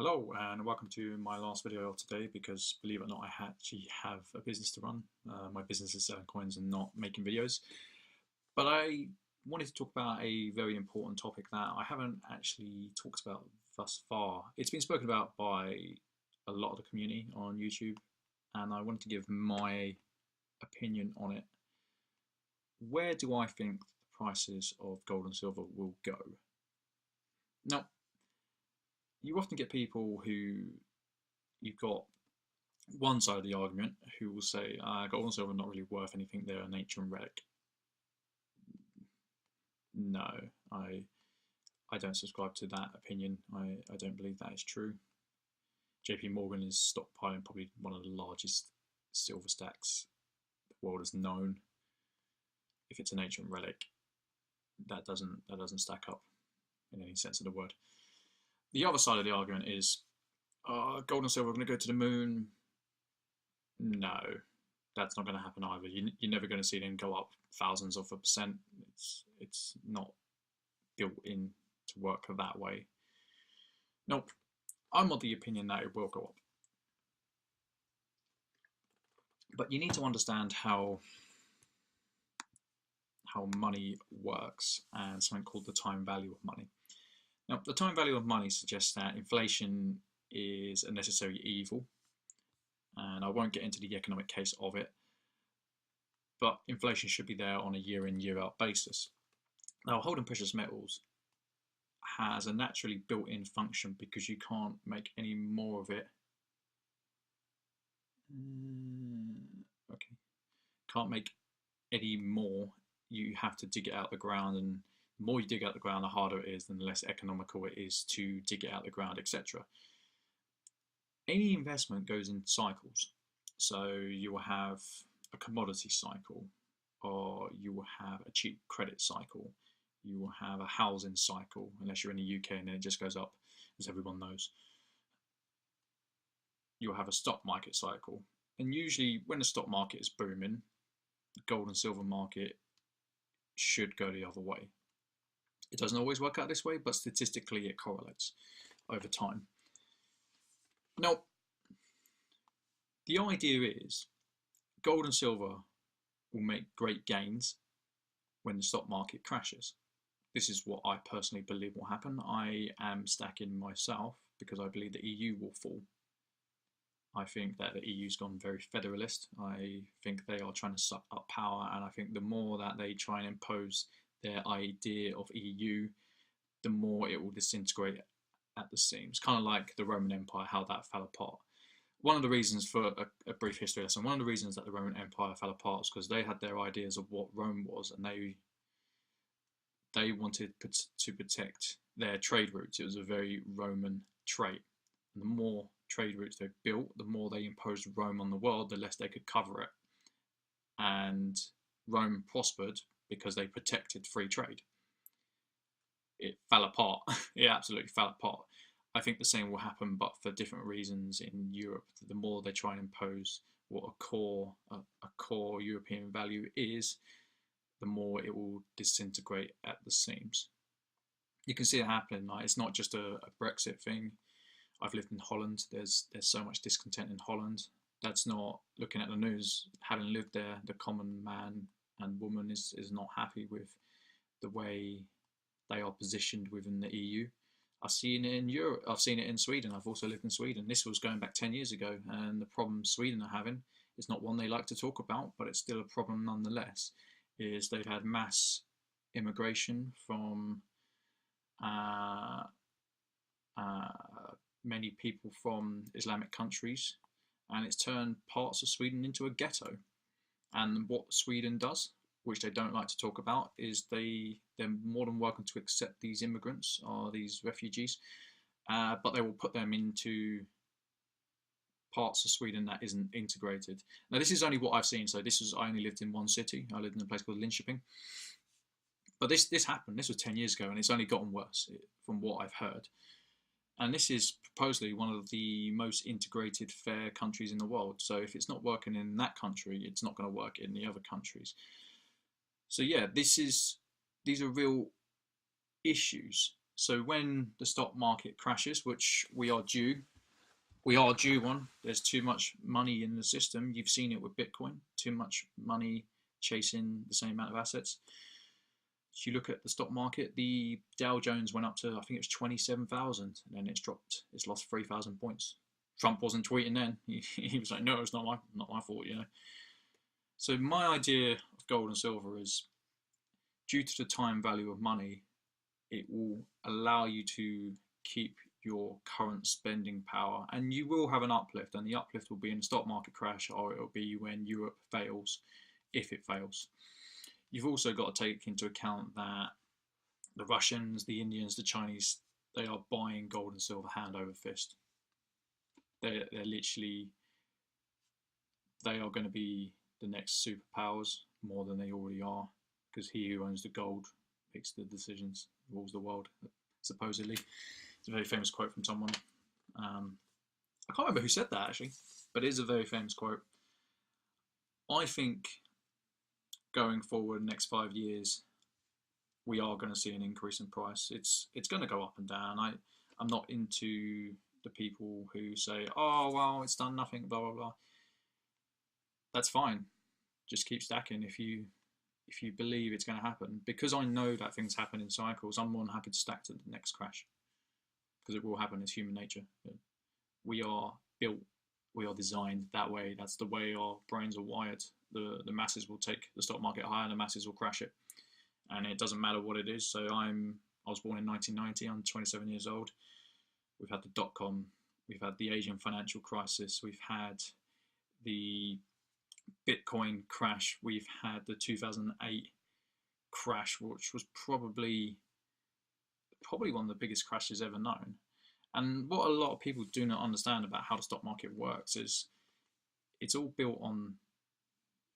Hello and welcome to my last video of today because believe it or not I actually have a business to run. My business is selling coins and not making videos. But I wanted to talk about a very important topic that I haven't actually talked about thus far. It's been spoken about by a lot of the community on YouTube and I wanted to give my opinion on it. Where do I think the prices of gold and silver will go? Now, you often get people who you've got one side of the argument who will say gold and silver are not really worth anything, they're an ancient relic. No, I don't subscribe to that opinion. I don't believe that is true. JP Morgan is stockpiling probably one of the largest silver stacks the world has known. If it's an ancient relic, that doesn't stack up in any sense of the word. The other side of the argument is gold and silver are going to go to the moon. No, that's not going to happen either. You're never going to see them go up thousands of a percent. It's not built in to work that way. Nope, I'm of the opinion that it will go up. But you need to understand how money works and something called the time value of money. Now, the time value of money suggests that inflation is a necessary evil, and I won't get into the economic case of it, but inflation should be there on a year in, year out basis. Now, holding precious metals has a naturally built-in function because you can't make any more of it. Okay, can't make any more. You have to dig it out of the ground, and the more you dig out the ground, the harder it is, and the less economical it is to dig it out the ground, etc. Any investment goes in cycles. So you will have a commodity cycle, or you will have a cheap credit cycle, you will have a housing cycle, unless you're in the UK and then it just goes up, as everyone knows. You'll have a stock market cycle. And usually when the stock market is booming, the gold and silver market should go the other way. It doesn't always work out this way, but statistically it correlates over time. Now, the idea is gold and silver will make great gains when the stock market crashes. This is what I personally believe will happen. I am stacking myself because I believe the EU will fall. I think that the EU's gone very federalist. I think they are trying to suck up power, and I think the more that they try and impose their idea of EU, the more it will disintegrate at the seams. Kind of like the Roman Empire, how that fell apart. One of the reasons, for a brief history lesson, one of the reasons that the Roman Empire fell apart was because they had their ideas of what Rome was, and they wanted to protect their trade routes. It was a very Roman trait. And the more trade routes they built, the more they imposed Rome on the world, the less they could cover it. And Rome prospered because they protected free trade. It fell apart. It absolutely fell apart. I think the same will happen, but for different reasons in Europe. The more they try and impose what a core European value is, the more it will disintegrate at the seams. You can see it happening. Like, it's not just a Brexit thing. I've lived in Holland. There's so much discontent in Holland. That's not, looking at the news, having lived there, the common man and woman is not happy with the way they are positioned within the EU. I've seen it in Europe. I've seen it in Sweden. I've also lived in Sweden. This was going back 10 years ago, and the problem Sweden are having is not one they like to talk about, but it's still a problem nonetheless. Is they've had mass immigration from many people from Islamic countries, and it's turned parts of Sweden into a ghetto. And what Sweden does, which they don't like to talk about, is they're more than welcome to accept these immigrants or these refugees, but they will put them into parts of Sweden that isn't integrated. Now, this is only what I've seen. So I only lived in one city. I lived in a place called Linköping. But this happened. This was 10 years ago, and it's only gotten worse from what I've heard. And this is supposedly one of the most integrated, fair countries in the world. So if it's not working in that country, it's not going to work in the other countries. So yeah, these are real issues. So when the stock market crashes, which we are due one. There's too much money in the system. You've seen it with Bitcoin. Too much money chasing the same amount of assets. If you look at the stock market, the Dow Jones went up to, I think it was 27,000, and then it's dropped. It's lost 3,000 points. Trump wasn't tweeting then. He was like, "No, it's not my fault," you know. So my idea of gold and silver is, due to the time value of money, it will allow you to keep your current spending power, and you will have an uplift, and the uplift will be in the stock market crash, or it will be when Europe fails, if it fails. You've also got to take into account that the Russians, the Indians, the Chinese, they are buying gold and silver hand over fist. They're literally, they are going to be the next superpowers more than they already are, because he who owns the gold makes the decisions, rules the world, supposedly. It's a very famous quote from someone. I can't remember who said that actually, but it is a very famous quote. I think going forward next 5 years, we are going to see an increase in price. It's going to go up and down. I'm not into the people who say, "Oh well, it's done nothing," blah blah blah. That's fine. Just keep stacking if you believe it's going to happen. Because I know that things happen in cycles, I'm more than happy to stack to the next crash, because it will happen. It's human nature. We are built, we are designed that way. That's the way our brains are wired. The masses will take the stock market higher, and the masses will crash it, and it doesn't matter what it is. So I was born in 1990. I'm 27 years old. We've had the dot-com, we've had the Asian financial crisis, we've had the Bitcoin crash, we've had the 2008 crash, which was probably one of the biggest crashes ever known. And what a lot of people do not understand about how the stock market works is, it's all built on,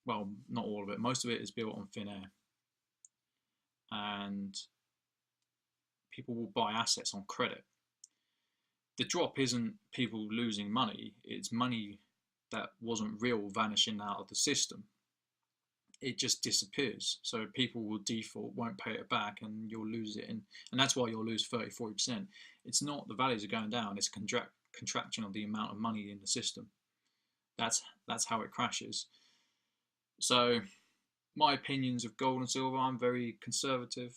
well, not all of it, most of it is built on thin air. And people will buy assets on credit. The drop isn't people losing money, it's money that wasn't real vanishing out of the system. It just disappears. So people will default, won't pay it back, and you'll lose it. And that's why you'll lose 30-40%. It's not the values are going down, it's a contraction of the amount of money in the system. That's how it crashes. So my opinions of gold and silver, I'm very conservative.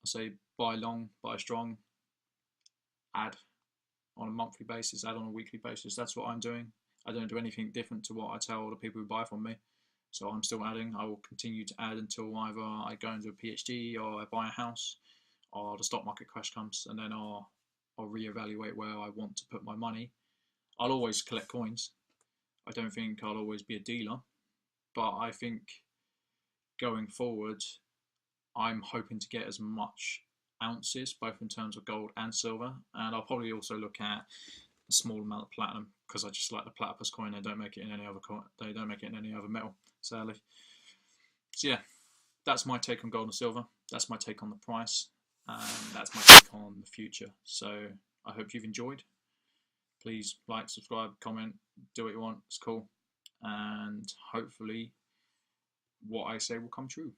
I say buy long, buy strong, add on a monthly basis, add on a weekly basis. That's what I'm doing. I don't do anything different to what I tell the people who buy from me. So I'm still adding. I will continue to add until either I go into a PhD, or I buy a house, or the stock market crash comes, and then I'll reevaluate where I want to put my money. I'll always collect coins. I don't think I'll always be a dealer, but I think going forward, I'm hoping to get as much ounces, both in terms of gold and silver, and I'll probably also look at a small amount of platinum, because I just like the platypus coin. They don't make it in any other coin. They don't make it in any other metal, sadly. So yeah, that's my take on gold and silver. That's my take on the price, and that's my take on the future. So I hope you've enjoyed. Please like, subscribe, comment, do what you want. It's cool, and hopefully what I say will come true.